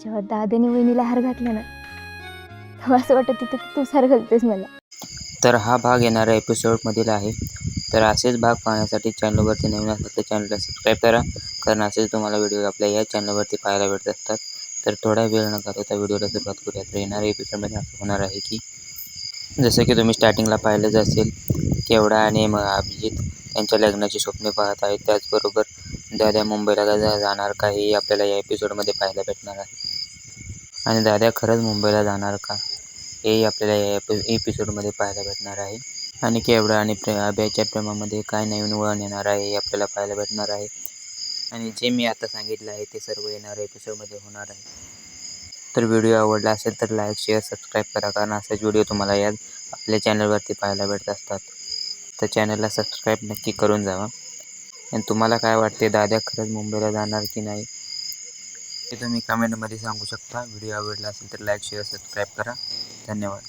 जेव्हा दादाने वहिनीला हार घातला ना, तेव्हा असं वाटत होतं की तूच हार घालतेस मला. तर हा भाग येणाऱ्या एपिसोडमधील आहे. तर असेच भाग पाहण्यासाठी चॅनलवरती नवीन असेल तर चॅनलला सबस्क्राईब करा, कारण असेच तुम्हाला व्हिडिओ आपल्या या चॅनलवरती पाहायला भेटत असतात. तर थोडा वेळ न घालवता व्हिडिओला सुरुवात करूया. तर येणाऱ्या एपिसोडमध्ये असं होणार आहे की जसं की तुम्ही स्टार्टिंगला पाहिलंच असेल, केवढा आणि अभिजित यांच्या लग्नाची स्वप्ने पाहत आहेत. त्याचबरोबर दादा मुंबईला जाणार का हे आपल्याला या एपिसोडमध्ये पाहायला भेटणार आहे. आणि दादा खरंच मुंबईला जाणार का हेही आपल्याला या एपिसोडमध्ये पाहायला भेटणार आहे. आणि केवढा आणि अभयच्या प्रेमामध्ये काय नवीन वळण येणार आहे हे आपल्याला पाहायला भेटणार आहे. आणि जे मी आता सांगितलं आहे ते सर्व येणाऱ्या एपिसोडमध्ये होणार आहे. तर व्हिडिओ आवडला असेल तर लाईक, शेअर, सबस्क्राईब करा, कारण असेच व्हिडिओ तुम्हाला या आपल्या चॅनलवरती पाहायला भेटत असतात. तर चॅनलला सबस्क्राईब नक्की करून जावा. आणि तुम्हाला काय वाटते, दादा खरंच मुंबईला जाणार की नाही ते तुम्ही कमेंटमध्ये सांगू शकता. व्हिडिओ आवडला असेल तर लाईक, शेअर, सबस्क्राईब करा. धन्यवाद.